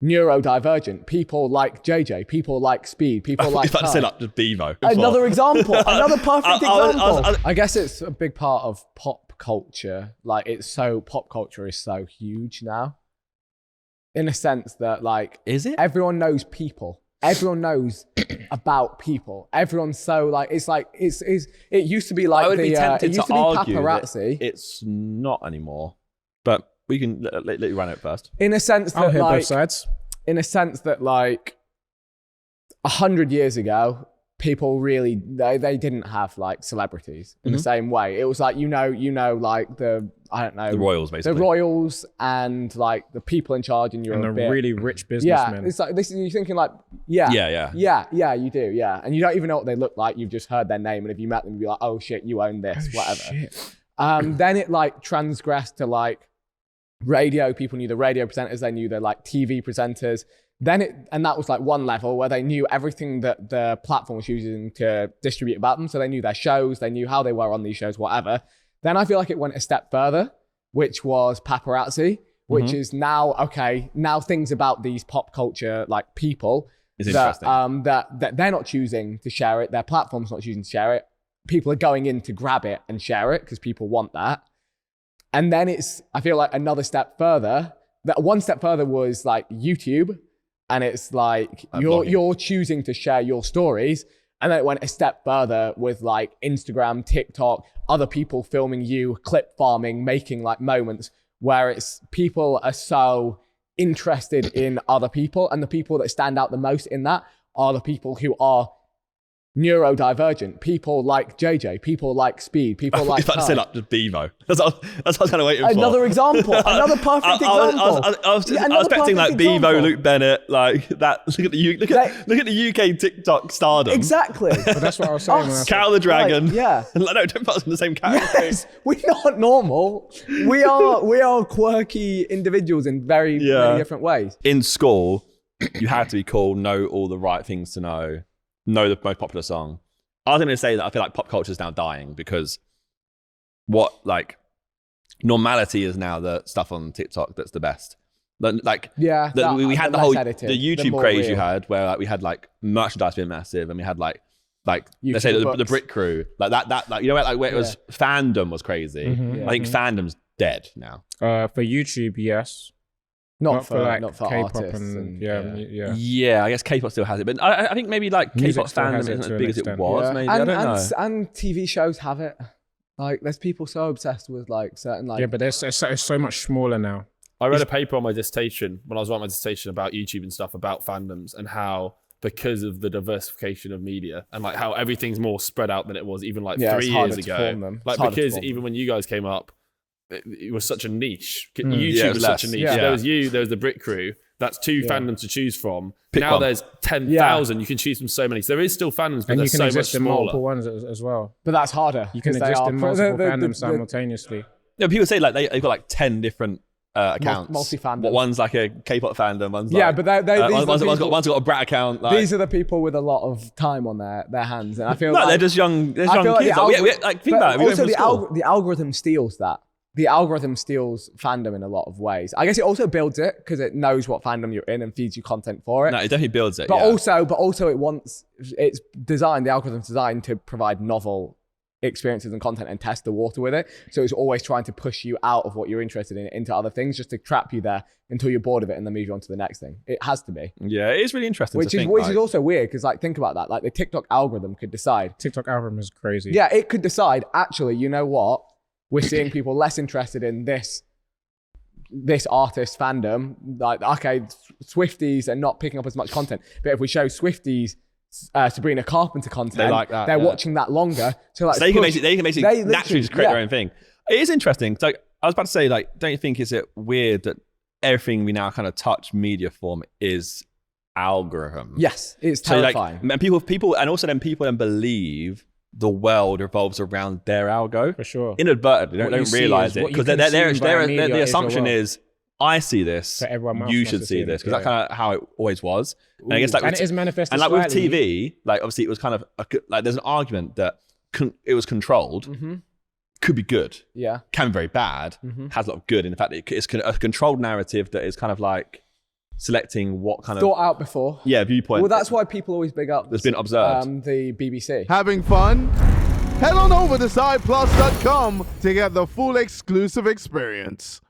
neurodivergent. People like JJ. People like speed. People like. If I said like just Bevo. Another example. Another perfect example. I guess it's a big part of pop culture. Like pop culture is so huge now. In a sense that like, is it? Everyone knows people. Everyone knows about people. Everyone's so like, it's like, it used to be like, I would be tempted to argue Paparazzi. It's not anymore, but we can let you run it first. In a sense that I'll hear like, both sides. In a sense that like 100 years ago, people really, they didn't have like celebrities in the same way. It was like, you know, like the royals, basically. The royals and like the people in charge in Europe. And the really rich businessmen. Yeah, it's like this. You're thinking like, yeah, you do, yeah, and you don't even know what they look like. You've just heard their name, and if you met them, you'd be like, oh shit, you own this, whatever. Shit. Then it like transgressed to like radio. People knew the radio presenters. They knew the like TV presenters. And that was like one level where they knew everything that the platform was using to distribute about them. So they knew their shows, they knew how they were on these shows, whatever. Then I feel like it went a step further, which was Paparazzi, which is now, okay, now things about these pop culture like people that they're not choosing to share it. Their platform's not choosing to share it. People are going in to grab it and share it because people want that. And then I feel like another step further, that one step further was like YouTube. And it's like, you're choosing to share your stories. And then it went a step further with like Instagram, TikTok, other people filming you, clip farming, making like moments where it's people are so interested in other people. And the people that stand out the most in that are the people who are neurodivergent. People like JJ, people like speed, people like. If I said like just Bevo. That's what I was kind of waiting for. Another example, another perfect example. I was expecting like Bevo, Luke Bennett, like that. Look at the UK TikTok stardom. Exactly. But that's what I was saying. Carol the Dragon. Like, yeah. No, don't put us in the same category. Yes, we're not normal. We are quirky individuals in very many different ways. In school, you had to be cool, know all the right things to know the most popular song. I was going to say that I feel like pop culture is now dying because what like normality is now the stuff on TikTok that's the best. Like we had the whole edited, the YouTube craze real. You had where like we had like merchandise being massive and we had like let's say the Brit Crew like that like you know where it was fandom was crazy. I think fandom's dead now. For YouTube, yes. Not for K-pop artists and yeah. I guess K-pop still has it, but I think maybe like K-pop fandom isn't as big as it was. Maybe I don't know. And TV shows have it. Like there's people so obsessed with like certain like. Yeah, but it's so much smaller now. I read a paper on my dissertation when I was writing my dissertation about YouTube and stuff about fandoms and how because of the diversification of media and like how everything's more spread out than it was even like 3 years ago. Like because even when you guys came up. It was such a niche. YouTube was such a niche. There was there was the Brit Crew. That's two fandoms to choose from. Now there's 10,000. You can choose from so many. So there is still fandoms, but and they're you can so exist much in smaller. multiple ones as well. But that's harder. You can exist in multiple fandoms simultaneously. Yeah, people say like they've got like 10 different accounts. Multi-fandom. One's like a K-pop fandom. One's like, one's got a Brat account. Like, these are the people with a lot of time on their hands, and I feel they're just young kids. Think about it. Also, the algorithm steals that. The algorithm steals fandom in a lot of ways. I guess it also builds it because it knows what fandom you're in and feeds you content for it. No, it definitely builds it. But also it's designed, the algorithm's designed to provide novel experiences and content and test the water with it. So it's always trying to push you out of what you're interested in into other things just to trap you there until you're bored of it and then move you on to the next thing. It has to be. Yeah, it is really interesting Which is also weird because like think about that. Like the TikTok algorithm could decide. TikTok algorithm is crazy. Yeah, it could decide, actually, you know what? We're seeing people less interested in this artist fandom. Like, okay, Swifties are not picking up as much content. But if we show Swifties Sabrina Carpenter content, they like that, they're watching that longer. So like, they can basically naturally just create their own thing. It is interesting. So I was about to say, like, don't you think is it weird that everything we now kind of touch media form is algorithm? Yes, it's terrifying. So, like, and people then believe the world revolves around their algo. For sure. Inadvertently, they don't realize it. Because the assumption is, I see this, so you should see this. Because that's kind of how it always was. And I guess like it is manifested and like with TV, like obviously it was kind of, like there's an argument that it was controlled. Could be good. Yeah. Can be very bad. Has a lot of good in the fact that it's a controlled narrative that is kind of like selecting what kind thought out before. viewpoint. Well, that's why people always big up. That's been observed. The BBC. Having fun? Head on over to sideplus.com to get the full exclusive experience.